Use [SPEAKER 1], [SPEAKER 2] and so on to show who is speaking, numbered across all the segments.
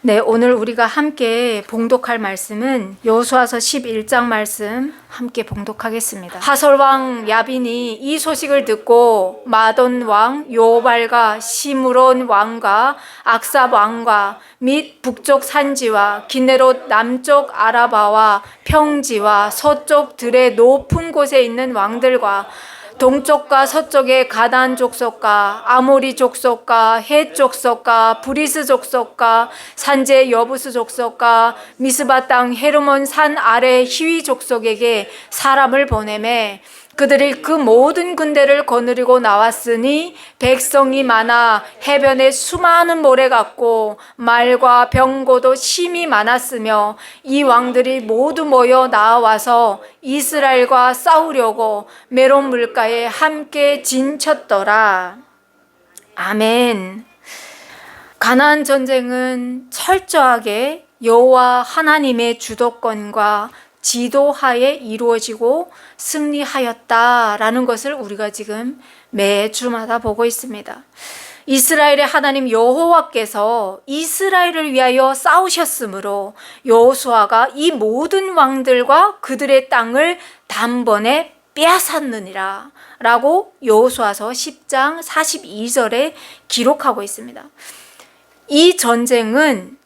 [SPEAKER 1] 네, 오늘 우리가 함께 봉독할 말씀은 여호수아서 11장 말씀 함께 봉독하겠습니다. 하솔왕 야빈이 이 소식을 듣고 마돈 왕 요발과 시므론 왕과 악삽 왕과 및 북쪽 산지와 기네롯 남쪽 아라바와 평지와 서쪽 들의 높은 곳에 있는 왕들과 동쪽과 서쪽의 가나안 족속과 아모리 족속과 헷 족속과 브리스 족속과 산제 여부스 족속과 미스바 땅 헤르몬 산 아래 히위 족속에게 사람을 보내매 그들이 그 모든 군대를 거느리고 나왔으니 백성이 많아 해변에 수많은 모래 같고 말과 병고도 심히 많았으며 이 왕들이 모두 모여 나와서 이스라엘과 싸우려고 메론 물가에 함께 진쳤더라. 아멘. 가나안 전쟁은 철저하게 여호와 하나님의 주도권과 지도하에 이루어지고 승리하였다라는 것을 우리가 지금 매주마다 보고 있습니다. 이스라엘의 하나님 여호와께서 이스라엘을 위하여 싸우셨으므로 여호수아가 이 모든 왕들과 그들의 땅을 단번에 빼앗았느니라 라고 여호수아서 10장 42절에 기록하고 있습니다. 이 전쟁은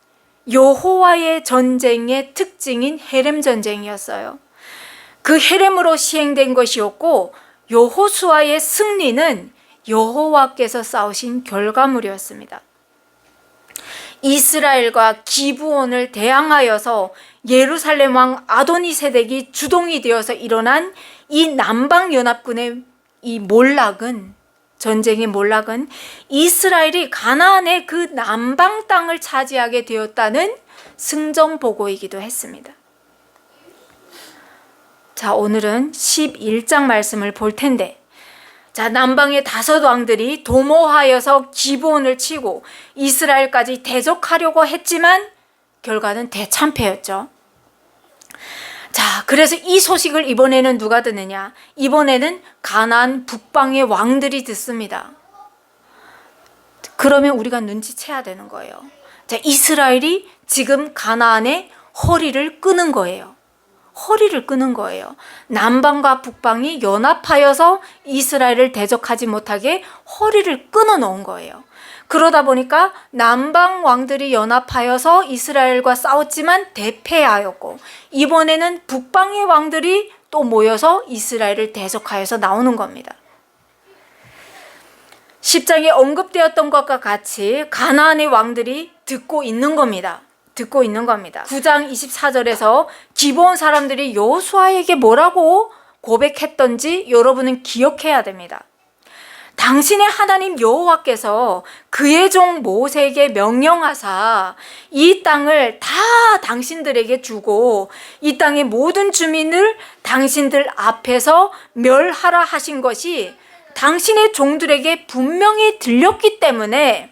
[SPEAKER 1] 여호와의 전쟁의 특징인 헤렘 전쟁이었어요. 그 헤렘으로 시행된 것이었고 여호수아의 승리는 여호와께서 싸우신 결과물이었습니다. 이스라엘과 기브온을 대항하여서 예루살렘 왕 아도니세덱이 주동이 되어서 일어난 이 남방연합군의 이 몰락은 전쟁의 몰락은 이스라엘이 가나안의 그 남방 땅을 차지하게 되었다는 승전보고이기도 했습니다. 자, 오늘은 11장 말씀을 볼 텐데, 자, 남방의 5 왕들이 도모하여서 기브온을 치고 이스라엘까지 대적하려고 했지만 결과는 대참패였죠. 자, 그래서 이 소식을 이번에는 누가 듣느냐? 이번에는 가나안 북방의 왕들이 듣습니다. 그러면 우리가 눈치채야 되는 거예요. 자, 이스라엘이 지금 가나안의 허리를 끄는 거예요. 허리를 끄는 거예요. 남방과 북방이 연합하여서 이스라엘을 대적하지 못하게 허리를 끊어 놓은 거예요. 그러다 보니까 남방 왕들이 연합하여서 이스라엘과 싸웠지만 대패하였고, 이번에는 북방의 왕들이 또 모여서 이스라엘을 대적하여서 나오는 겁니다. 10장에 언급되었던 것과 같이 가나안의 왕들이 듣고 있는 겁니다. 9장 24절에서 기브온 사람들이 여호수아에게 뭐라고 고백했던지 여러분은 기억해야 됩니다. 당신의 하나님 여호와께서 그의 종 모세에게 명령하사 이 땅을 다 당신들에게 주고 이 땅의 모든 주민을 당신들 앞에서 멸하라 하신 것이 당신의 종들에게 분명히 들렸기 때문에,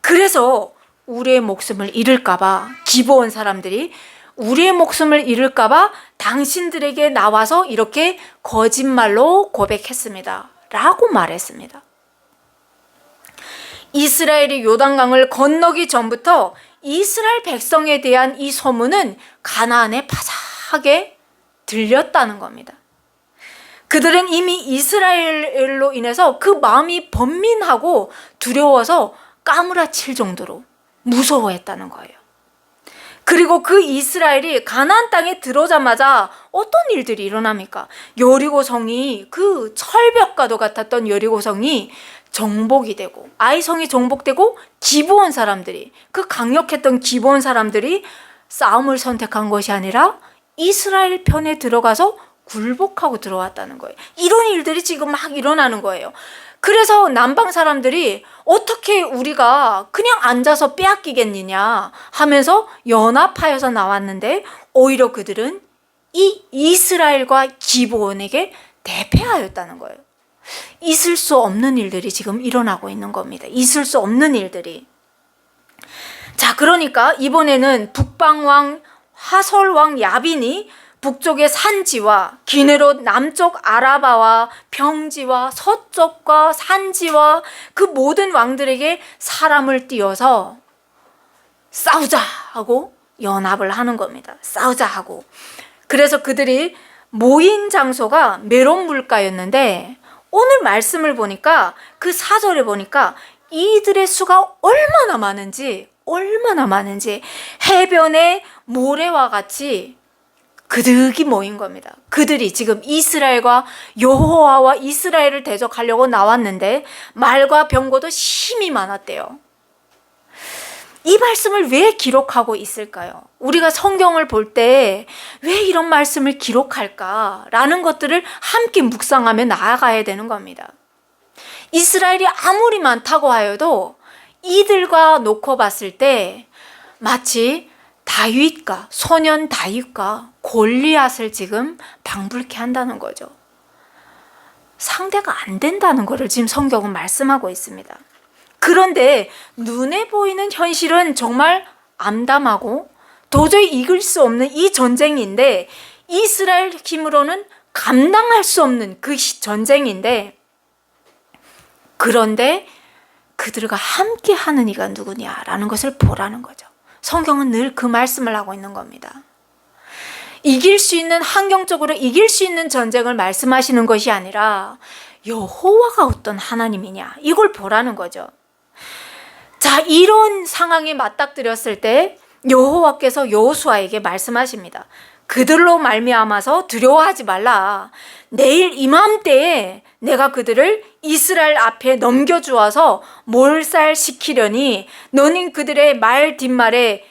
[SPEAKER 1] 그래서 우리의 목숨을 잃을까봐, 기브온 사람들이 우리의 목숨을 잃을까봐 당신들에게 나와서 이렇게 거짓말로 고백했습니다 라고 말했습니다. 이스라엘이 요단강을 건너기 전부터 이스라엘 백성에 대한 이 소문은 가나안에 파삭하게 들렸다는 겁니다. 그들은 이미 이스라엘로 인해서 그 마음이 번민하고 두려워서 까무라칠 정도로 무서워했다는 거예요. 그리고 그 이스라엘이 가나안 땅에 들어오자마자 어떤 일들이 일어납니까? 여리고성이, 그 철벽과도 같았던 여리고성이 정복이 되고, 아이성이 정복되고, 기브온 사람들이, 그 강력했던 기브온 사람들이 싸움을 선택한 것이 아니라 이스라엘 편에 들어가서 굴복하고 들어왔다는 거예요. 이런 일들이 지금 막 일어나는 거예요. 그래서 남방 사람들이 어떻게 우리가 그냥 앉아서 빼앗기겠느냐 하면서 연합하여서 나왔는데, 오히려 그들은 이 이스라엘과 기브온에게 대패하였다는 거예요. 있을 수 없는 일들이 지금 일어나고 있는 겁니다. 있을 수 없는 일들이. 자, 그러니까 이번에는 북방왕 하솔왕 야빈이 북쪽의 산지와 기네롯 남쪽 아라바와 평지와 서쪽과 산지와 그 모든 왕들에게 사람을 띄워서 싸우자 하고 연합을 하는 겁니다. 싸우자 하고. 그래서 그들이 모인 장소가 메론 물가였는데 오늘 말씀을 보니까 그 4절에 보니까 이들의 수가 얼마나 많은지 해변의 모래와 같이 그득이 모인 겁니다. 그들이 지금 이스라엘과 여호와와 이스라엘을 대적하려고 나왔는데 말과 병거도 심히 많았대요. 이 말씀을 왜 기록하고 있을까요? 우리가 성경을 볼 때 왜 이런 말씀을 기록할까라는 것들을 함께 묵상하며 나아가야 되는 겁니다. 이스라엘이 아무리 많다고 하여도 이들과 놓고 봤을 때 마치 다윗과 소년 다윗과 골리앗을 지금 방불케 한다는 거죠. 상대가 안 된다는 것을 지금 성경은 말씀하고 있습니다. 그런데 눈에 보이는 현실은 정말 암담하고 도저히 이길 수 없는 이 전쟁인데 이스라엘 힘으로는 감당할 수 없는 그 전쟁인데 그런데 그들과 함께 하는 이가 누구냐라는 것을 보라는 거죠. 성경은 늘 그 말씀을 하고 있는 겁니다. 이길 수 있는 환경적으로 이길 수 있는 전쟁을 말씀하시는 것이 아니라 여호와가 어떤 하나님이냐 이걸 보라는 거죠. 자, 이런 상황에 맞닥뜨렸을 때 여호와께서 여호수아에게 말씀하십니다. 그들로 말미암아서 두려워하지 말라. 내일 이맘때에 내가 그들을 이스라엘 앞에 넘겨주어서 몰살시키려니 너는 그들의 말 뒷발에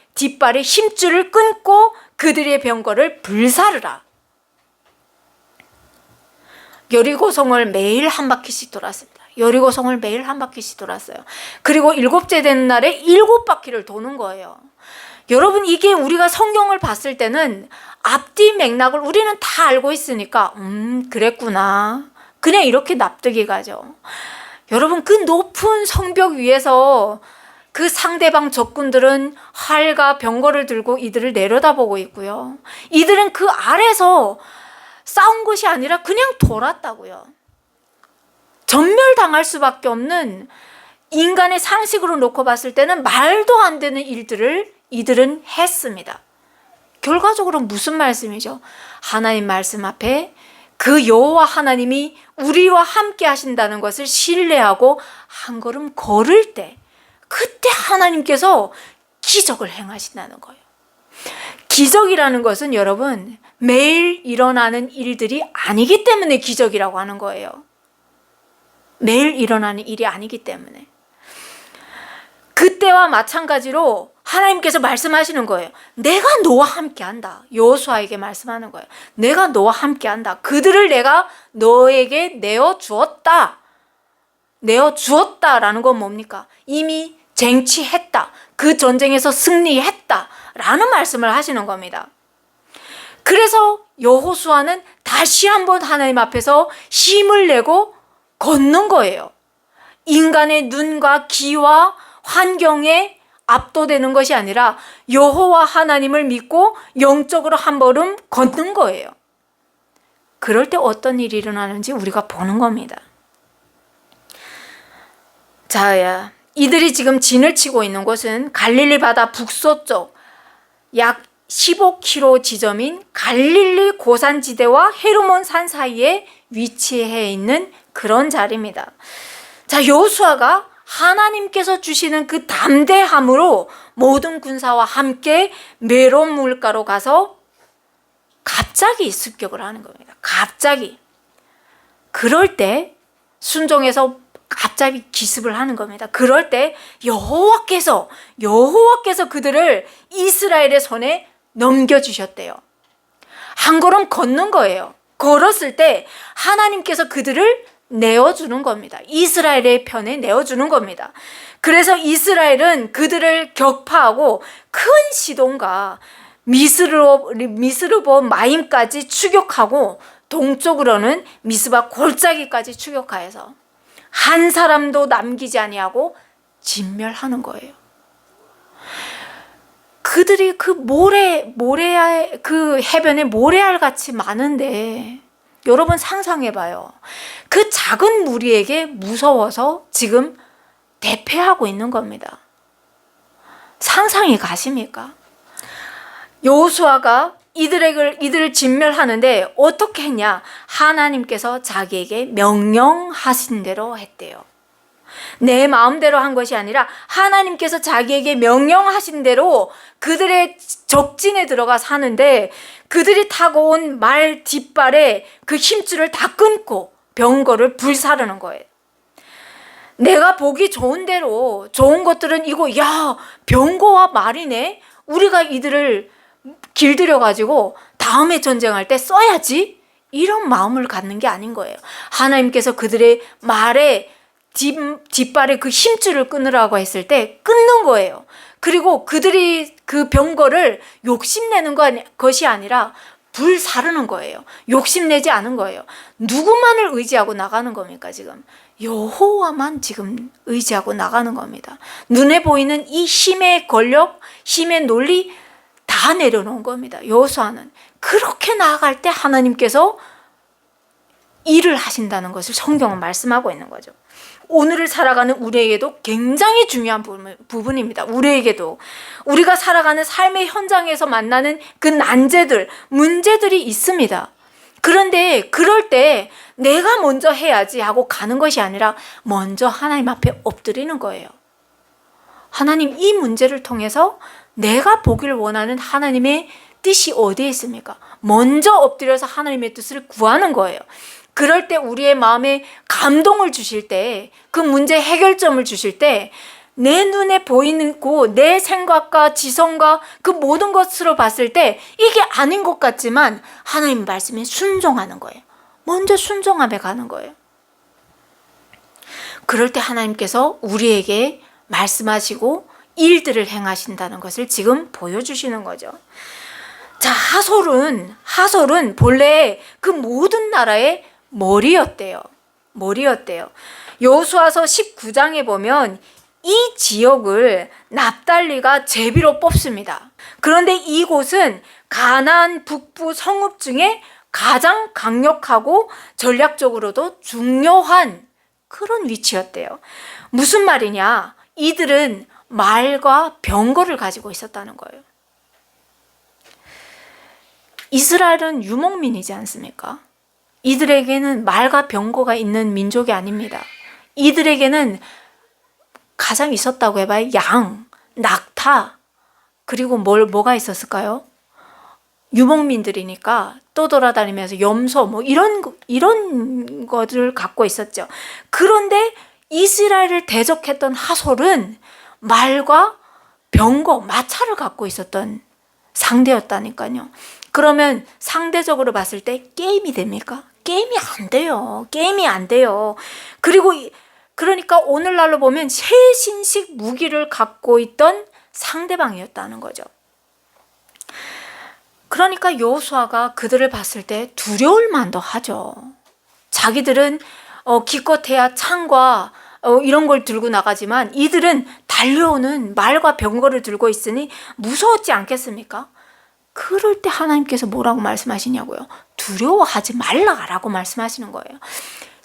[SPEAKER 1] 힘줄을 끊고 그들의 병거를 불사르라. 여리고성을 매일 한 바퀴씩 돌았습니다. 여리고성을 매일 한 바퀴씩 돌았어요. 그리고 7째 되는 날에 7바퀴를 도는 거예요. 여러분, 이게 우리가 성경을 봤을 때는 앞뒤 맥락을 우리는 다 알고 있으니까 그랬구나. 그냥 이렇게 납득이 가죠. 여러분, 그 높은 성벽 위에서 그 상대방 적군들은 활과 병거를 들고 이들을 내려다보고 있고요. 이들은 그 아래서 싸운 것이 아니라 그냥 돌았다고요. 전멸당할 수밖에 없는 인간의 상식으로 놓고 봤을 때는 말도 안 되는 일들을 이들은 했습니다. 결과적으로 무슨 말씀이죠? 하나님 말씀 앞에 그 여호와 하나님이 우리와 함께 하신다는 것을 신뢰하고 한 걸음 걸을 때 그때 하나님께서 기적을 행하신다는 거예요. 기적이라는 것은 여러분 매일 일어나는 일들이 아니기 때문에 기적이라고 하는 거예요. 매일 일어나는 일이 아니기 때문에. 그때와 마찬가지로 하나님께서 말씀하시는 거예요. 내가 너와 함께한다. 여호수아에게 말씀하는 거예요. 내가 너와 함께한다. 그들을 내가 너에게 내어주었다. 내어주었다라는 건 뭡니까? 이미 쟁취했다. 그 전쟁에서 승리했다. 라는 말씀을 하시는 겁니다. 그래서 여호수아는 다시 한번 하나님 앞에서 힘을 내고 걷는 거예요. 인간의 눈과 귀와 환경에 압도되는 것이 아니라 여호와 하나님을 믿고 영적으로 한 걸음 걷는 거예요. 그럴 때 어떤 일이 일어나는지 우리가 보는 겁니다. 자, 이들이 지금 진을 치고 있는 곳은 갈릴리 바다 북서쪽 약 15km 지점인 갈릴리 고산지대와 헤르몬 산 사이에 위치해 있는 그런 자리입니다. 자, 여호수아가 하나님께서 주시는 그 담대함으로 모든 군사와 함께 메론 물가로 가서 갑자기 습격을 하는 겁니다. 갑자기. 그럴 때 순종해서 갑자기 기습을 하는 겁니다. 그럴 때 여호와께서 그들을 이스라엘의 손에 넘겨주셨대요. 한 걸음 걷는 거예요. 걸었을 때 하나님께서 그들을 내어주는 겁니다. 이스라엘의 편에 내어주는 겁니다. 그래서 이스라엘은 그들을 격파하고 큰 시돈과 미스르보 마임까지 추격하고 동쪽으로는 미스바 골짜기까지 추격하여서 한 사람도 남기지 아니하고 진멸하는 거예요. 그들이 그 그 해변에 모래알 같이 많은데 여러분 상상해봐요. 그 작은 무리에게 무서워서 지금 대패하고 있는 겁니다. 상상이 가십니까? 여호수아가 이들을 진멸하는데 어떻게 했냐? 하나님께서 자기에게 명령하신 대로 했대요. 내 마음대로 한 것이 아니라 하나님께서 자기에게 명령하신 대로 그들의 적진에 들어가 사는데, 그들이 타고 온 말 뒷발에 그 힘줄을 다 끊고 병거를 불사르는 거예요. 내가 보기 좋은 대로, 좋은 것들은 이거, 야, 병거와 말이네, 우리가 이들을 길들여 가지고 다음에 전쟁할 때 써야지, 이런 마음을 갖는 게 아닌 거예요. 하나님께서 그들의 말에 뒷발에 그 힘줄을 끊으라고 했을 때 끊는 거예요. 그리고 그들이 그 병거를 욕심내는 것이 아니라 불사르는 거예요. 욕심내지 않은 거예요. 누구만을 의지하고 나가는 겁니까? 지금 여호와만 지금 의지하고 나가는 겁니다. 눈에 보이는 이 힘의 권력, 힘의 논리 다 내려놓은 겁니다. 여호수아는 그렇게 나아갈 때 하나님께서 일을 하신다는 것을 성경은 말씀하고 있는 거죠. 오늘을 살아가는 우리에게도 굉장히 중요한 부분입니다. 우리에게도 우리가 살아가는 삶의 현장에서 만나는 그 난제들, 문제들이 있습니다. 그런데 그럴 때 내가 먼저 해야지 하고 가는 것이 아니라 먼저 하나님 앞에 엎드리는 거예요. 하나님, 이 문제를 통해서 내가 보기를 원하는 하나님의 뜻이 어디에 있습니까? 먼저 엎드려서 하나님의 뜻을 구하는 거예요. 그럴 때 우리의 마음에 감동을 주실 때, 그 문제 해결점을 주실 때, 내 눈에 보이는 내 생각과 지성과 그 모든 것으로 봤을 때 이게 아닌 것 같지만 하나님 말씀에 순종하는 거예요. 먼저 순종함에 가는 거예요. 그럴 때 하나님께서 우리에게 말씀하시고 일들을 행하신다는 것을 지금 보여주시는 거죠. 자, 하솔은 본래 그 모든 나라의 머리였대요. 여호수아서 19장에 보면 이 지역을 납달리가 제비로 뽑습니다. 그런데 이곳은 가나안 북부 성읍 중에 가장 강력하고 전략적으로도 중요한 그런 위치였대요. 무슨 말이냐? 이들은 말과 병거를 가지고 있었다는 거예요. 이스라엘은 유목민이지 않습니까? 이들에게는 말과 병거가 있는 민족이 아닙니다. 이들에게는 가장 있었다고 해봐야 양, 낙타, 그리고 뭐가 있었을까요? 유목민들이니까 떠돌아다니면서 염소 이런 것을 갖고 있었죠. 그런데 이스라엘을 대적했던 하솔은 말과 병거, 마차를 갖고 있었던 상대였다니까요. 그러면 상대적으로 봤을 때 게임이 됩니까? 게임이 안 돼요. 그러니까 오늘날로 보면 최신식 무기를 갖고 있던 상대방이었다는 거죠. 그러니까 여호수아가 그들을 봤을 때 두려울 만도 하죠. 자기들은 기껏해야 창과 이런 걸 들고 나가지만 이들은 달려오는 말과 병거를 들고 있으니 무서웠지 않겠습니까? 그럴 때 하나님께서 뭐라고 말씀하시냐고요? 두려워하지 말라라고 말씀하시는 거예요.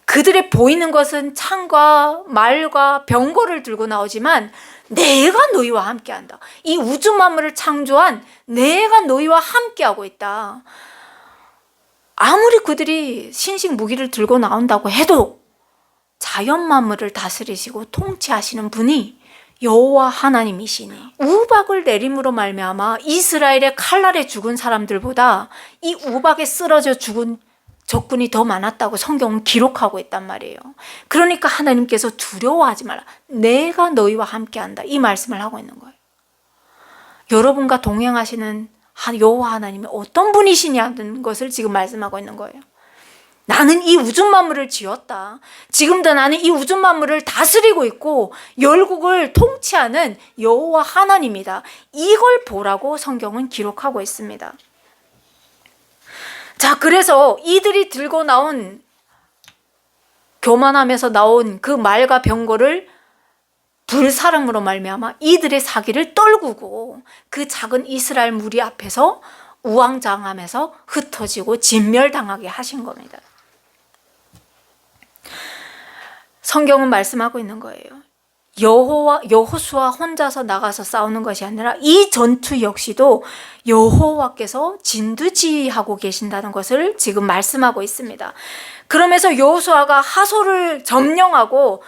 [SPEAKER 1] 그들의 보이는 것은 창과 말과 병거를 들고 나오지만 내가 너희와 함께한다. 이 우주 만물을 창조한 내가 너희와 함께하고 있다. 아무리 그들이 신식 무기를 들고 나온다고 해도 자연 만물을 다스리시고 통치하시는 분이 여호와 하나님이시니 우박을 내림으로 말미암아 이스라엘의 칼날에 죽은 사람들보다 이 우박에 쓰러져 죽은 적군이 더 많았다고 성경은 기록하고 있단 말이에요. 그러니까 하나님께서 두려워하지 말라. 내가 너희와 함께한다. 이 말씀을 하고 있는 거예요. 여러분과 동행하시는 여호와 하나님이 어떤 분이시냐는 것을 지금 말씀하고 있는 거예요. 나는 이 우주 만물을 지었다. 지금도 나는 이 우주 만물을 다스리고 있고 열국을 통치하는 여호와 하나님이다. 이걸 보라고 성경은 기록하고 있습니다. 자, 그래서 이들이 들고 나온, 교만하면서 나온 그 말과 병거를 불사름으로 말미암아 이들의 사기를 떨구고 그 작은 이스라엘 무리 앞에서 우왕좌왕하면서 흩어지고 진멸당하게 하신 겁니다. 성경은 말씀하고 있는 거예요. 여호수아 혼자서 나가서 싸우는 것이 아니라 이 전투 역시도 여호와께서 진두지휘하고 계신다는 것을 지금 말씀하고 있습니다. 그러면서 여호수아가 하솔을 점령하고,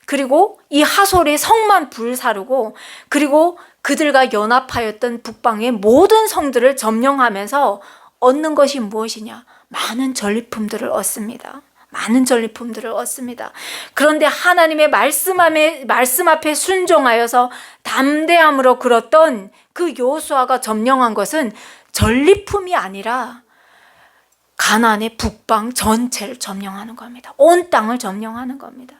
[SPEAKER 1] 그리고 이 하솔의 성만 불사르고, 그리고 그들과 연합하였던 북방의 모든 성들을 점령하면서 얻는 것이 무엇이냐? 많은 전리품들을 얻습니다. 많은 전리품들을 얻습니다. 그런데 하나님의 말씀 앞에 순종하여서 담대함으로 걸었던 그 여호수아가 점령한 것은 전리품이 아니라 가나안의 북방 전체를 점령하는 겁니다. 온 땅을 점령하는 겁니다.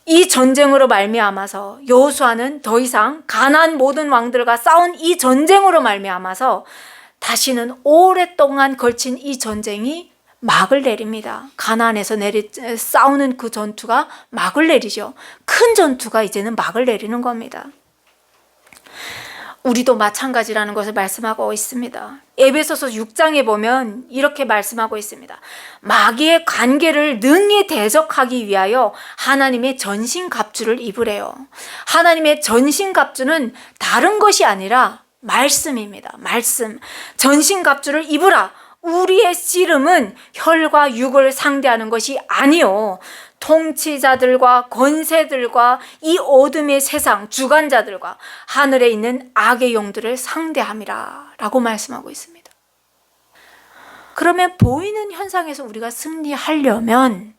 [SPEAKER 1] 이 전쟁으로 말미암아서 여호수아는 더 이상 가나안 모든 왕들과 싸운 이 전쟁으로 말미암아서 다시는 오랫동안 걸친 이 전쟁이 막을 내립니다. 가나안에서 싸우는 그 전투가 막을 내리죠. 큰 전투가 이제는 막을 내리는 겁니다. 우리도 마찬가지라는 것을 말씀하고 있습니다. 에베소서 6장에 보면 이렇게 말씀하고 있습니다. 마귀의 관계를 능히 대적하기 위하여 하나님의 전신갑주를 입으래요. 하나님의 전신갑주는 다른 것이 아니라 말씀입니다. 말씀. 전신갑주를 입으라. 우리의 씨름은 혈과 육을 상대하는 것이 아니요, 통치자들과 권세들과 이 어둠의 세상 주관자들과 하늘에 있는 악의 영들을 상대함이라 라고 말씀하고 있습니다. 그러면 보이는 현상에서 우리가 승리하려면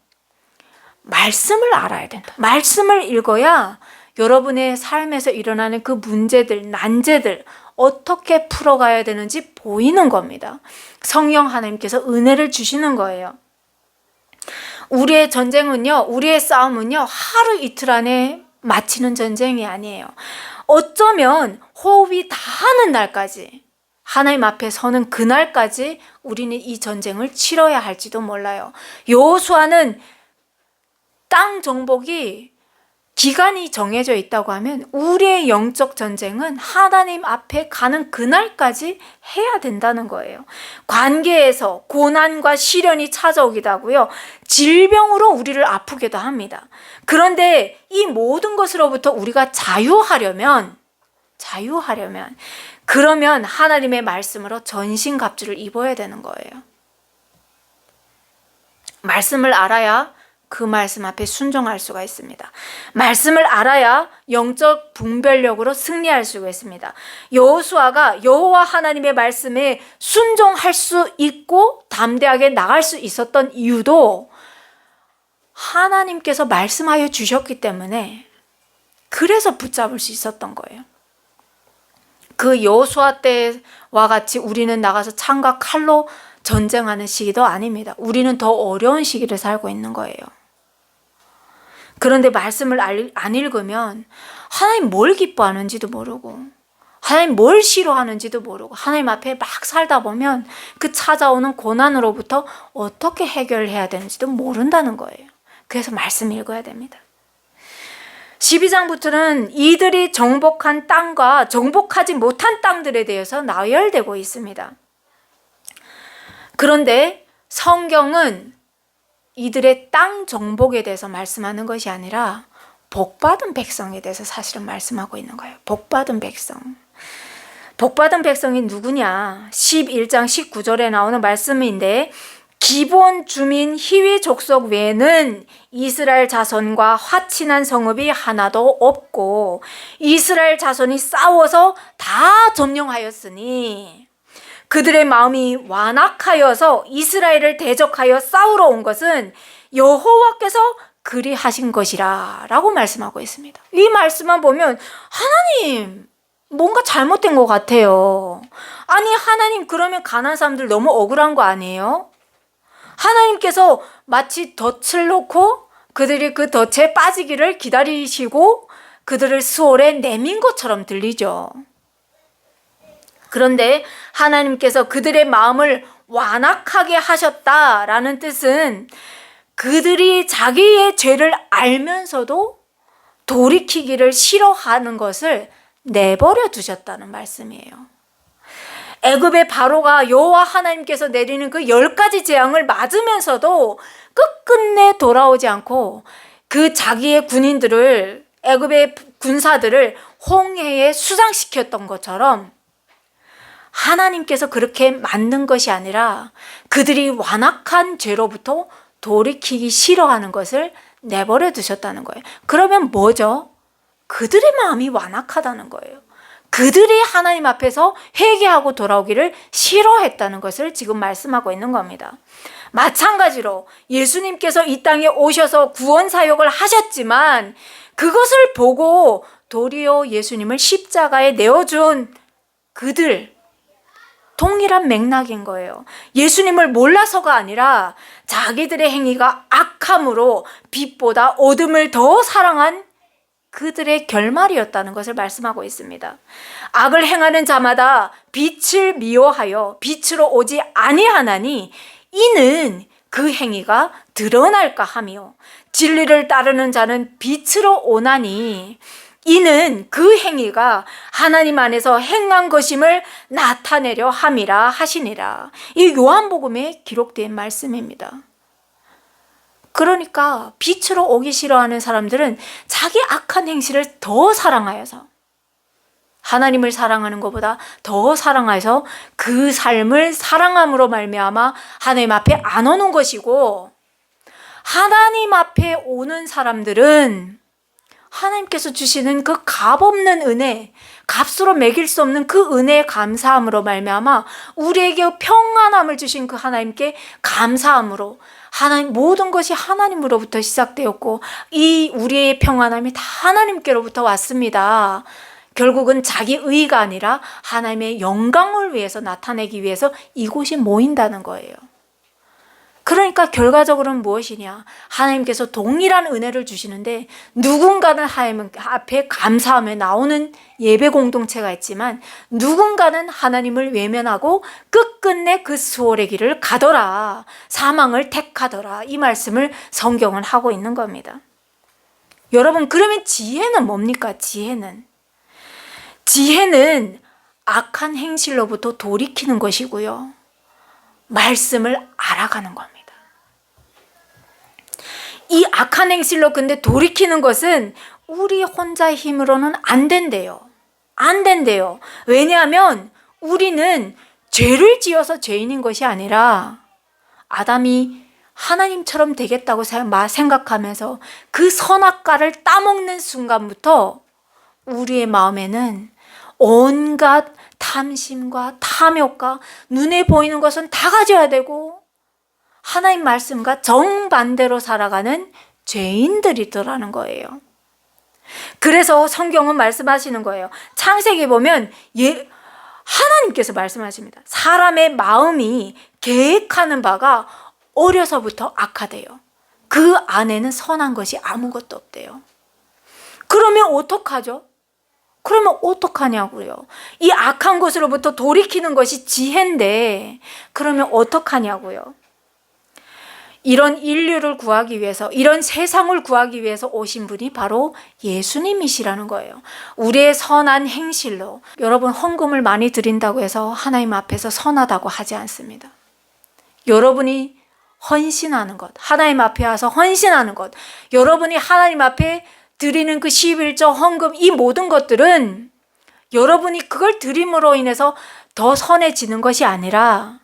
[SPEAKER 1] 말씀을 알아야 된다. 말씀을 읽어야 여러분의 삶에서 일어나는 그 문제들, 난제들 어떻게 풀어가야 되는지 보이는 겁니다. 성령 하나님께서 은혜를 주시는 거예요. 우리의 전쟁은요, 우리의 싸움은요, 하루 이틀 안에 마치는 전쟁이 아니에요. 어쩌면 호흡이 다하는 날까지, 하나님 앞에 서는 그날까지 우리는 이 전쟁을 치러야 할지도 몰라요. 여호수아는 땅 정복이 기간이 정해져 있다고 하면 우리의 영적 전쟁은 하나님 앞에 가는 그날까지 해야 된다는 거예요. 관계에서 고난과 시련이 찾아오기도 하고요, 질병으로 우리를 아프기도 합니다. 그런데 이 모든 것으로부터 우리가 자유하려면 그러면 하나님의 말씀으로 전신갑주를 입어야 되는 거예요. 말씀을 알아야 그 말씀 앞에 순종할 수가 있습니다. 말씀을 알아야 영적 분별력으로 승리할 수가 있습니다. 여호수아가 여호와 하나님의 말씀에 순종할 수 있고 담대하게 나갈 수 있었던 이유도 하나님께서 말씀하여 주셨기 때문에, 그래서 붙잡을 수 있었던 거예요. 그 여호수아 때와 같이 우리는 나가서 창과 칼로 전쟁하는 시기도 아닙니다. 우리는 더 어려운 시기를 살고 있는 거예요. 그런데 말씀을 안 읽으면 하나님 뭘 기뻐하는지도 모르고, 하나님 뭘 싫어하는지도 모르고, 하나님 앞에 막 살다 보면 그 찾아오는 고난으로부터 어떻게 해결해야 되는지도 모른다는 거예요. 그래서 말씀 읽어야 됩니다. 12장부터는 이들이 정복한 땅과 정복하지 못한 땅들에 대해서 나열되고 있습니다. 그런데 성경은 이들의 땅 정복에 대해서 말씀하는 것이 아니라 복받은 백성에 대해서 사실은 말씀하고 있는 거예요. 복받은 백성. 복받은 백성이 누구냐? 11장 19절에 나오는 말씀인데, 기본 주민 히위 족속 외에는 이스라엘 자손과 화친한 성읍이 하나도 없고 이스라엘 자손이 싸워서 다 점령하였으니 그들의 마음이 완악하여서 이스라엘을 대적하여 싸우러 온 것은 여호와께서 그리하신 것이라 라고 말씀하고 있습니다. 이 말씀만 보면 하나님 뭔가 잘못된 것 같아요. 아니 하나님, 그러면 가나안 사람들 너무 억울한 거 아니에요? 하나님께서 마치 덫을 놓고 그들이 그 덫에 빠지기를 기다리시고 그들을 수월에 내민 것처럼 들리죠. 그런데 하나님께서 그들의 마음을 완악하게 하셨다라는 뜻은 그들이 자기의 죄를 알면서도 돌이키기를 싫어하는 것을 내버려 두셨다는 말씀이에요. 애굽의 바로가 여호와 하나님께서 내리는 그 10가지 재앙을 맞으면서도 끝끝내 돌아오지 않고 그 자기의 군인들을, 애굽의 군사들을 홍해에 수장시켰던 것처럼 하나님께서 그렇게 만든 것이 아니라 그들이 완악한 죄로부터 돌이키기 싫어하는 것을 내버려 두셨다는 거예요. 그러면 뭐죠? 그들의 마음이 완악하다는 거예요. 그들이 하나님 앞에서 회개하고 돌아오기를 싫어했다는 것을 지금 말씀하고 있는 겁니다. 마찬가지로 예수님께서 이 땅에 오셔서 구원 사역을 하셨지만 그것을 보고 도리어 예수님을 십자가에 내어준 그들, 동일한 맥락인 거예요. 예수님을 몰라서가 아니라 자기들의 행위가 악함으로 빛보다 어둠을 더 사랑한 그들의 결말이었다는 것을 말씀하고 있습니다. 악을 행하는 자마다 빛을 미워하여 빛으로 오지 아니하나니 이는 그 행위가 드러날까 하며 진리를 따르는 자는 빛으로 오나니 이는 그 행위가 하나님 안에서 행한 것임을 나타내려 함이라 하시니라. 이 요한복음에 기록된 말씀입니다. 그러니까 빛으로 오기 싫어하는 사람들은 자기 악한 행실을 더 사랑하여서, 하나님을 사랑하는 것보다 더 사랑해서 그 삶을 사랑함으로 말미암아 하나님 앞에 안 오는 것이고, 하나님 앞에 오는 사람들은 하나님께서 주시는 그 값없는 은혜, 값으로 매길 수 없는 그 은혜에 감사함으로 말미암아 우리에게 평안함을 주신 그 하나님께 감사함으로, 하나님, 모든 것이 하나님으로부터 시작되었고 이 우리의 평안함이 다 하나님께로부터 왔습니다. 결국은 자기 의가 아니라 하나님의 영광을 위해서 나타내기 위해서 이곳이 모인다는 거예요. 그러니까 결과적으로는 무엇이냐? 하나님께서 동일한 은혜를 주시는데 누군가는 하나님 앞에 감사하며 나오는 예배 공동체가 있지만 누군가는 하나님을 외면하고 끝끝내 그 수월의 길을 가더라, 사망을 택하더라, 이 말씀을 성경은 하고 있는 겁니다. 여러분, 그러면 지혜는 뭡니까? 지혜는 악한 행실로부터 돌이키는 것이고요, 말씀을 알아가는 겁니다. 이 악한 행실로 근데 돌이키는 것은 우리 혼자의 힘으로는 안 된대요. 안 된대요. 왜냐하면 우리는 죄를 지어서 죄인인 것이 아니라 아담이 하나님처럼 되겠다고 생각하면서 그 선악과를 따먹는 순간부터 우리의 마음에는 온갖 탐심과 탐욕과 눈에 보이는 것은 다 가져야 되고 하나님 말씀과 정반대로 살아가는 죄인들이더라는 거예요. 그래서 성경은 말씀하시는 거예요. 창세기 보면 하나님께서 말씀하십니다. 사람의 마음이 계획하는 바가 어려서부터 악하대요. 그 안에는 선한 것이 아무것도 없대요. 그러면 어떡하죠? 그러면 어떡하냐고요. 이 악한 것으로부터 돌이키는 것이 지혜인데 그러면 어떡하냐고요. 이런 인류를 구하기 위해서, 이런 세상을 구하기 위해서 오신 분이 바로 예수님이시라는 거예요. 우리의 선한 행실로, 여러분 헌금을 많이 드린다고 해서 하나님 앞에서 선하다고 하지 않습니다. 여러분이 헌신하는 것, 하나님 앞에 와서 헌신하는 것, 여러분이 하나님 앞에 드리는 그 11조 헌금, 이 모든 것들은 여러분이 그걸 드림으로 인해서 더 선해지는 것이 아니라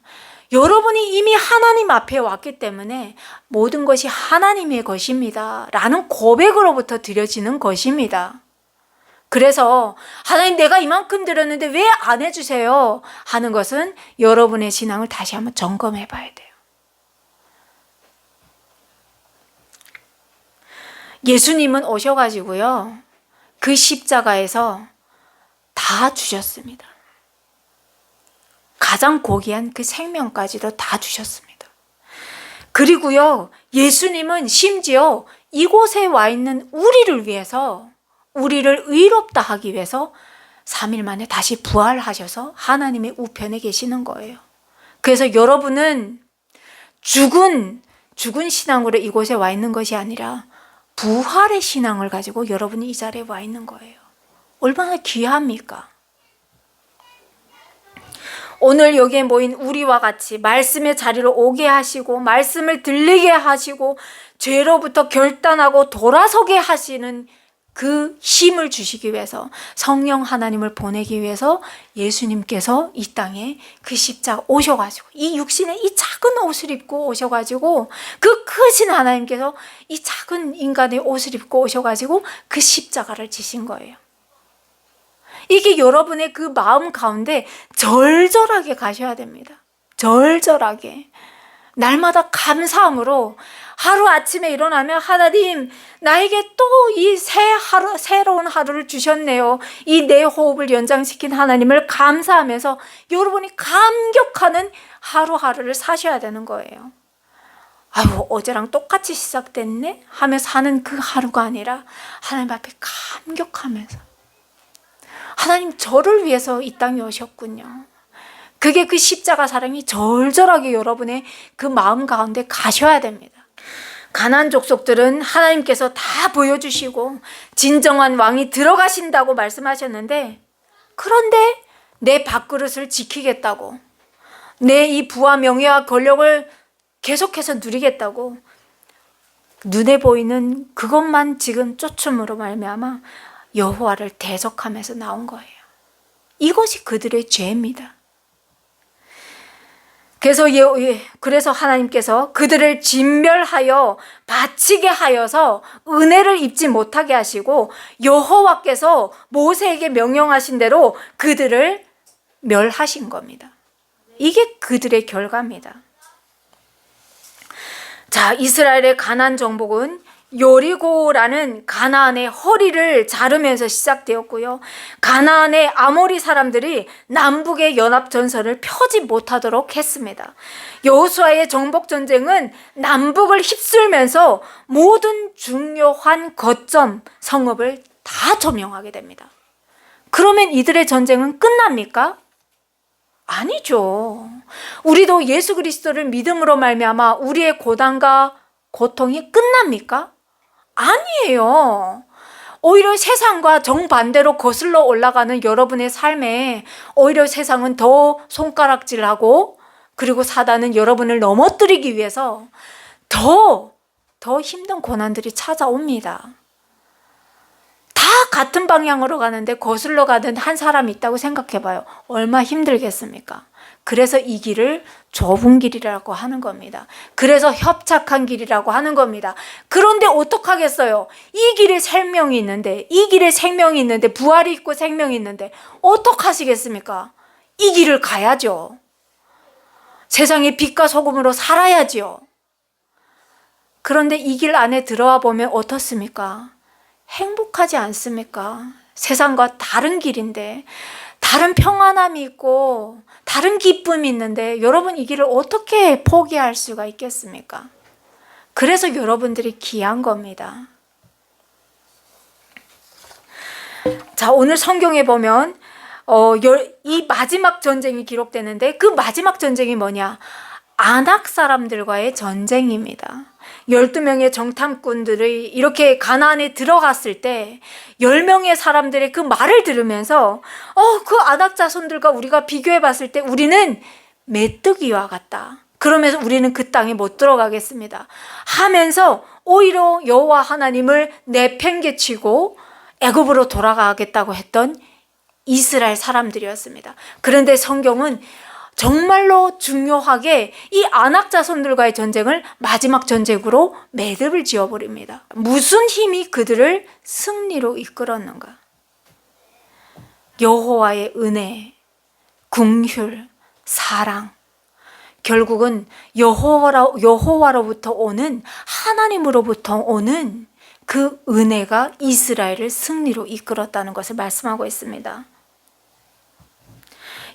[SPEAKER 1] 여러분이 이미 하나님 앞에 왔기 때문에 모든 것이 하나님의 것입니다 라는 고백으로부터 드려지는 것입니다. 그래서 하나님, 내가 이만큼 드렸는데 왜 안 해주세요 하는 것은 여러분의 신앙을 다시 한번 점검해 봐야 돼요. 예수님은 오셔가지고요, 그 십자가에서 다 주셨습니다. 가장 고귀한 그 생명까지도 다 주셨습니다. 그리고요, 예수님은 심지어 이곳에 와 있는 우리를 위해서, 우리를 의롭다 하기 위해서 3일 만에 다시 부활하셔서 하나님의 우편에 계시는 거예요. 그래서 여러분은 죽은 신앙으로 이곳에 와 있는 것이 아니라 부활의 신앙을 가지고 여러분이 이 자리에 와 있는 거예요. 얼마나 귀합니까? 오늘 여기에 모인 우리와 같이 말씀의 자리로 오게 하시고 말씀을 들리게 하시고 죄로부터 결단하고 돌아서게 하시는 그 힘을 주시기 위해서 성령 하나님을 보내기 위해서 예수님께서 이 땅에 그 십자가 오셔가지고 이 육신에 이 작은 옷을 입고 오셔가지고 그 크신 하나님께서 이 작은 인간의 옷을 입고 오셔가지고 그 십자가를 지신 거예요. 이게 여러분의 그 마음 가운데 절절하게 가셔야 됩니다. 절절하게 날마다 감사함으로 하루아침에 일어나면 하나님 나에게 또 이 새로운 하루를 주셨네요. 이 내 호흡을 연장시킨 하나님을 감사하면서 여러분이 감격하는 하루하루를 사셔야 되는 거예요. 아유 어제랑 똑같이 시작됐네 하며 사는 그 하루가 아니라 하나님 앞에 감격하면서 하나님 저를 위해서 이 땅에 오셨군요. 그게 그 십자가 사랑이 절절하게 여러분의 그 마음 가운데 가셔야 됩니다. 가나안 족속들은 하나님께서 다 보여주시고 진정한 왕이 들어가신다고 말씀하셨는데 그런데 내 밥그릇을 지키겠다고 내 이 부와 명예와 권력을 계속해서 누리겠다고 눈에 보이는 그것만 지금 쫓음으로 말미암아 여호와를 대적하면서 나온 거예요. 이것이 그들의 죄입니다. 그래서 하나님께서 그들을 진멸하여 바치게 하여서 은혜를 입지 못하게 하시고 여호와께서 모세에게 명령하신 대로 그들을 멸하신 겁니다. 이게 그들의 결과입니다. 자, 이스라엘의 가나안 정복은 여리고라는 가나안의 허리를 자르면서 시작되었고요. 가나안의 아모리 사람들이 남북의 연합 전선을 펴지 못하도록 했습니다. 여호수아의 정복 전쟁은 남북을 휩쓸면서 모든 중요한 거점 성읍을 다 점령하게 됩니다. 그러면 이들의 전쟁은 끝납니까? 아니죠. 우리도 예수 그리스도를 믿음으로 말미암아 우리의 고난과 고통이 끝납니까? 아니에요. 오히려 세상과 정반대로 거슬러 올라가는 여러분의 삶에 오히려 세상은 더 손가락질하고 그리고 사단은 여러분을 넘어뜨리기 위해서 더 힘든 고난들이 찾아옵니다. 다 같은 방향으로 가는데 거슬러 가는 한 사람이 있다고 생각해봐요. 얼마나 힘들겠습니까? 그래서 이 길을 좁은 길이라고 하는 겁니다. 그래서 협착한 길이라고 하는 겁니다. 그런데 어떡하겠어요? 이 길에 생명이 있는데, 이 길에 생명이 있는데, 부활이 있고 생명이 있는데 어떡하시겠습니까? 이 길을 가야죠. 세상의 빛과 소금으로 살아야지요. 그런데 이 길 안에 들어와 보면 어떻습니까? 행복하지 않습니까? 세상과 다른 길인데 다른 평안함이 있고 다른 기쁨이 있는데 여러분 이 길을 어떻게 포기할 수가 있겠습니까? 그래서 여러분들이 귀한 겁니다. 자, 오늘 성경에 보면 이 마지막 전쟁이 기록되는데 그 마지막 전쟁이 뭐냐? 아낙 사람들과의 전쟁입니다. 12명의 정탐꾼들이 이렇게 가나안에 들어갔을 때 10명의 사람들의 그 말을 들으면서 그 아낙 자손들과 우리가 비교해 봤을 때 우리는 메뚜기와 같다. 그러면서 우리는 그 땅에 못 들어가겠습니다. 하면서 오히려 여호와 하나님을 내팽개치고 애굽으로 돌아가겠다고 했던 이스라엘 사람들이었습니다. 그런데 성경은 정말로 중요하게 이 아낙 자손들과의 전쟁을 마지막 전쟁으로 매듭을 지어버립니다. 무슨 힘이 그들을 승리로 이끌었는가? 여호와의 은혜, 긍휼, 사랑. 결국은 여호와로부터 오는, 하나님으로부터 오는 그 은혜가 이스라엘을 승리로 이끌었다는 것을 말씀하고 있습니다.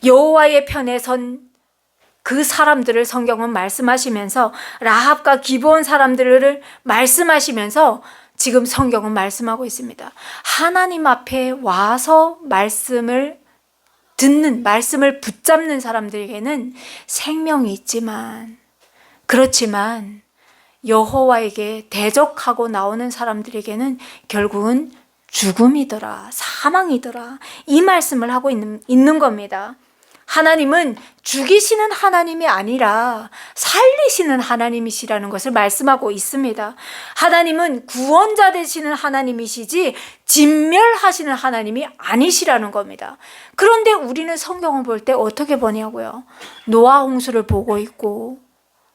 [SPEAKER 1] 여호와의 편에 선 그 사람들을 성경은 말씀하시면서 라합과 기브온 사람들을 말씀하시면서 지금 성경은 말씀하고 있습니다. 하나님 앞에 와서 말씀을 듣는, 말씀을 붙잡는 사람들에게는 생명이 있지만, 그렇지만 여호와에게 대적하고 나오는 사람들에게는 결국은 죽음이더라, 사망이더라, 이 말씀을 하고 있는 겁니다. 하나님은 죽이시는 하나님이 아니라 살리시는 하나님이시라는 것을 말씀하고 있습니다. 하나님은 구원자 되시는 하나님이시지 진멸하시는 하나님이 아니시라는 겁니다. 그런데 우리는 성경을 볼 때 어떻게 보냐고요? 노아 홍수를 보고 있고,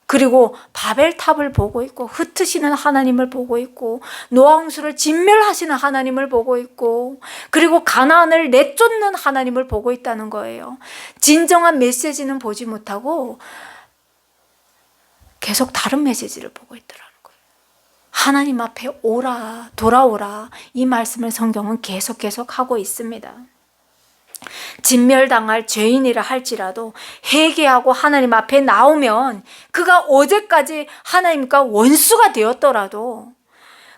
[SPEAKER 1] 그리고 바벨탑을 보고 있고, 흩으시는 하나님을 보고 있고, 노아 홍수를 진멸하시는 하나님을 보고 있고, 그리고 가나안을 내쫓는 하나님을 보고 있다는 거예요. 진정한 메시지는 보지 못하고 계속 다른 메시지를 보고 있더라는 거예요. 하나님 앞에 오라, 돌아오라, 이 말씀을 성경은 계속 하고 있습니다. 진멸당할 죄인이라 할지라도 회개하고 하나님 앞에 나오면, 그가 어제까지 하나님과 원수가 되었더라도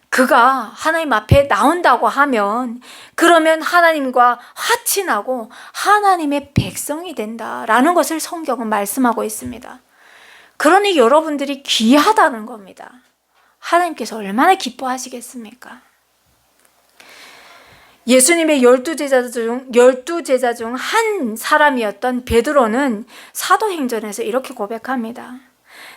[SPEAKER 1] 그가 하나님 앞에 나온다고 하면, 그러면 하나님과 화친하고 하나님의 백성이 된다라는 것을 성경은 말씀하고 있습니다. 그러니 여러분들이 귀하다는 겁니다. 하나님께서 얼마나 기뻐하시겠습니까? 예수님의 12제자 중 한 사람이었던 베드로는 사도행전에서 이렇게 고백합니다.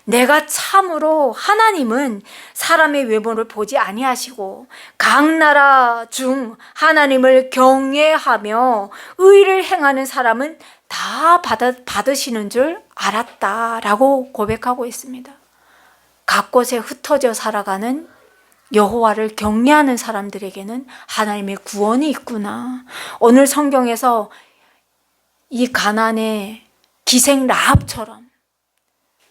[SPEAKER 1] 내가 참으로 하나님은 사람의 외모를 보지 아니하시고 각 나라 중 하나님을 경외하며 의를 행하는 사람은 다 받으시는 줄 알았다라고 고백하고 있습니다. 각 곳에 흩어져 살아가는 여호와를 경외하는 사람들에게는 하나님의 구원이 있구나. 오늘 성경에서 이 가나안의 기생 라합처럼,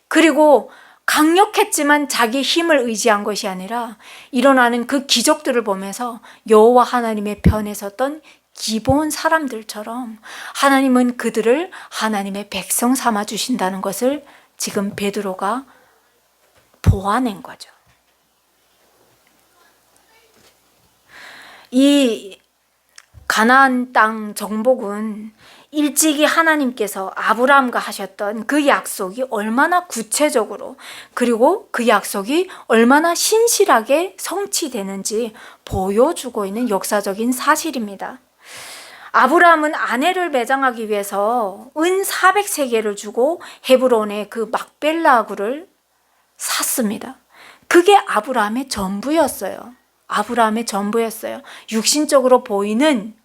[SPEAKER 1] 그리고 강력했지만 자기 힘을 의지한 것이 아니라 일어나는 그 기적들을 보면서 여호와 하나님의 편에 섰던 기본 사람들처럼 하나님은 그들을 하나님의 백성 삼아 주신다는 것을 지금 베드로가 보아낸 거죠. 이 가나안 땅 정복은 일찍이 하나님께서 아브라함과 하셨던 그 약속이 얼마나 구체적으로, 그리고 그 약속이 얼마나 신실하게 성취되는지 보여주고 있는 역사적인 사실입니다. 아브라함은 아내를 매장하기 위해서 은 400세겔을 주고 헤브론의 그 막벨라굴을 샀습니다. 그게 아브라함의 전부였어요. 아브라함의 전부였어요. 육신적으로 보이는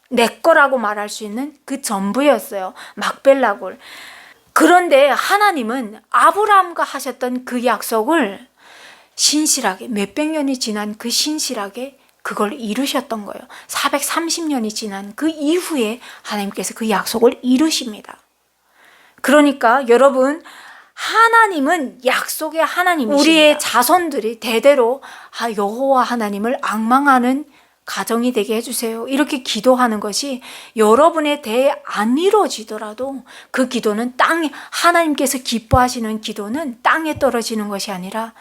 [SPEAKER 1] 내 거라고 말할 수 있는 그 전부였어요. 막벨라굴. 그런데 하나님은 아브라함과 하셨던 그 약속을 신실하게, 몇백 년이 지난 그 신실하게 그걸 이루셨던 거예요. 430년이 지난 그 이후에 하나님께서 그 약속을 이루십니다. 그러니까 여러분, 하나님은 약속의 하나님이십니다. 우리의 자손들이 대대로 여호와 하나님을 앙망하는 가정이 되게 해주세요, 이렇게 기도하는 것이 여러분에 대해 안 이루어지더라도 그 기도는 땅에, 하나님께서 기뻐하시는 기도는 땅에 떨어지는 것이 아니라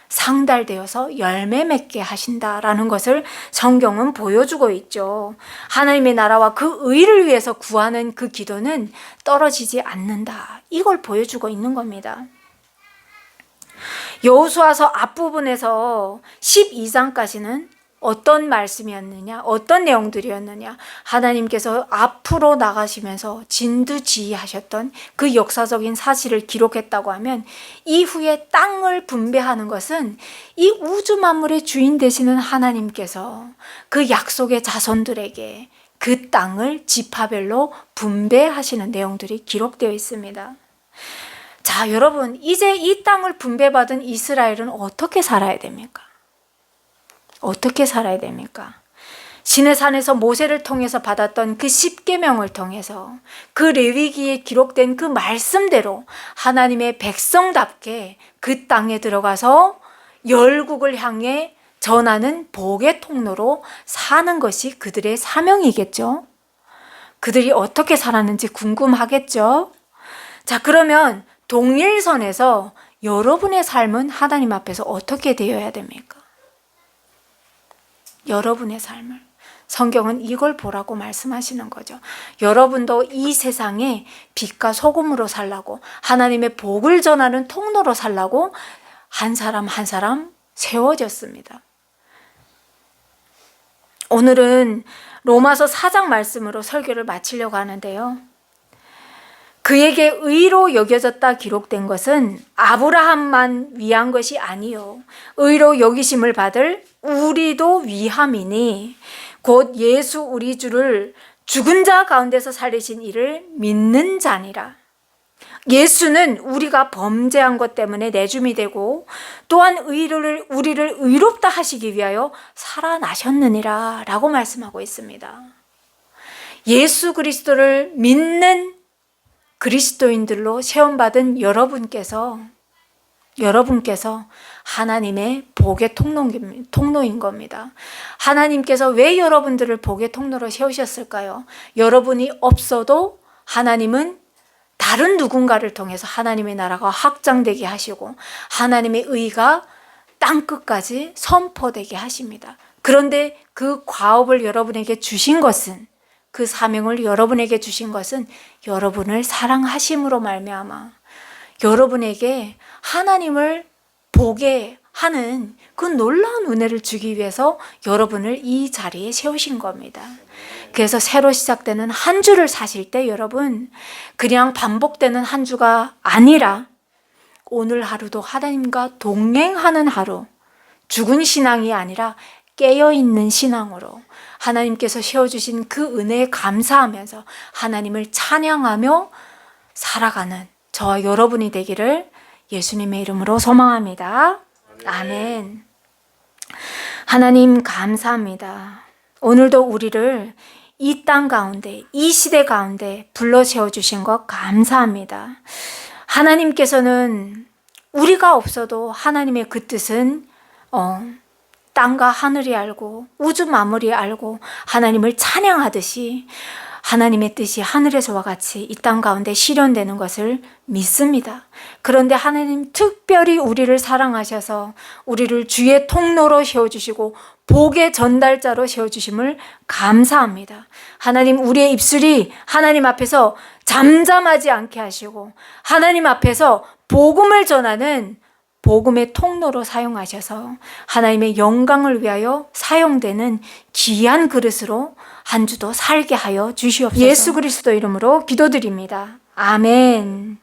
[SPEAKER 1] 상달되어서 열매 맺게 하신다라는 것을 성경은 보여주고 있죠. 하나님의 나라와 그 의를 위해서 구하는 그 기도는 떨어지지 않는다, 이걸 보여주고 있는 겁니다. 여호수아서 앞부분에서 12장까지는 어떤 말씀이었느냐, 어떤 내용들이었느냐, 하나님께서 앞으로 나가시면서 진두지휘하셨던 그 역사적인 사실을 기록했다고 하면, 이후에 땅을 분배하는 것은 이 우주 만물의 주인 되시는 하나님께서 그 약속의 자손들에게 그 땅을 지파별로 분배하시는 내용들이 기록되어 있습니다. 자, 여러분, 이제 이 땅을 분배받은 이스라엘은 어떻게 살아야 됩니까? 어떻게 살아야 됩니까? 시내산에서 모세를 통해서 받았던 그 10계명을 통해서 그 레위기에 기록된 그 말씀대로 하나님의 백성답게 그 땅에 들어가서 열국을 향해 전하는 복의 통로로 사는 것이 그들의 사명이겠죠. 그들이 어떻게 살았는지 궁금하겠죠. 자, 그러면 동일선에서 여러분의 삶은 하나님 앞에서 어떻게 되어야 됩니까? 여러분의 삶을, 성경은 이걸 보라고 말씀하시는 거죠. 여러분도 이 세상에 빛과 소금으로 살라고, 하나님의 복을 전하는 통로로 살라고 한 사람 한 사람 세워졌습니다. 오늘은 로마서 4장 말씀으로 설교를 마치려고 하는데요. 그에게 의로 여겨졌다 기록된 것은 아브라함만 위한 것이 아니요 의로 여기심을 받을 우리도 위함이니 곧 예수 우리 주를 죽은 자 가운데서 살리신 이를 믿는 자니라. 예수는 우리가 범죄한 것 때문에 내줌이 되고 또한 우리를 의롭다 하시기 위하여 살아나셨느니라 라고 말씀하고 있습니다. 예수 그리스도를 믿는 그리스도인들로 세움받은 여러분께서 하나님의 복의 통로인 겁니다. 하나님께서 왜 여러분들을 복의 통로로 세우셨을까요? 여러분이 없어도 하나님은 다른 누군가를 통해서 하나님의 나라가 확장되게 하시고 하나님의 의가 땅끝까지 선포되게 하십니다. 그런데 그 과업을 여러분에게 주신 것은, 그 사명을 여러분에게 주신 것은 여러분을 사랑하심으로 말미암아 여러분에게 하나님을 보게 하는 그 놀라운 은혜를 주기 위해서 여러분을 이 자리에 세우신 겁니다. 그래서 새로 시작되는 한 주를 사실 때 여러분, 그냥 반복되는 한 주가 아니라 오늘 하루도 하나님과 동행하는 하루, 죽은 신앙이 아니라 깨어있는 신앙으로 하나님께서 세워주신 그 은혜에 감사하면서 하나님을 찬양하며 살아가는 저와 여러분이 되기를 예수님의 이름으로 소망합니다. 아멘. 하나님 감사합니다. 오늘도 우리를 이 땅 가운데, 이 시대 가운데 불러 세워주신 것 감사합니다. 하나님께서는 우리가 없어도 하나님의 그 뜻은 땅과 하늘이 알고 우주 만물이 알고 하나님을 찬양하듯이 하나님의 뜻이 하늘에서와 같이 이 땅 가운데 실현되는 것을 믿습니다. 그런데 하나님 특별히 우리를 사랑하셔서 우리를 주의 통로로 세워주시고 복의 전달자로 세워주심을 감사합니다. 하나님, 우리의 입술이 하나님 앞에서 잠잠하지 않게 하시고 하나님 앞에서 복음을 전하는 복음의 통로로 사용하셔서 하나님의 영광을 위하여 사용되는 귀한 그릇으로 한 주도 살게 하여 주시옵소서. 예수 그리스도 이름으로 기도드립니다. 아멘.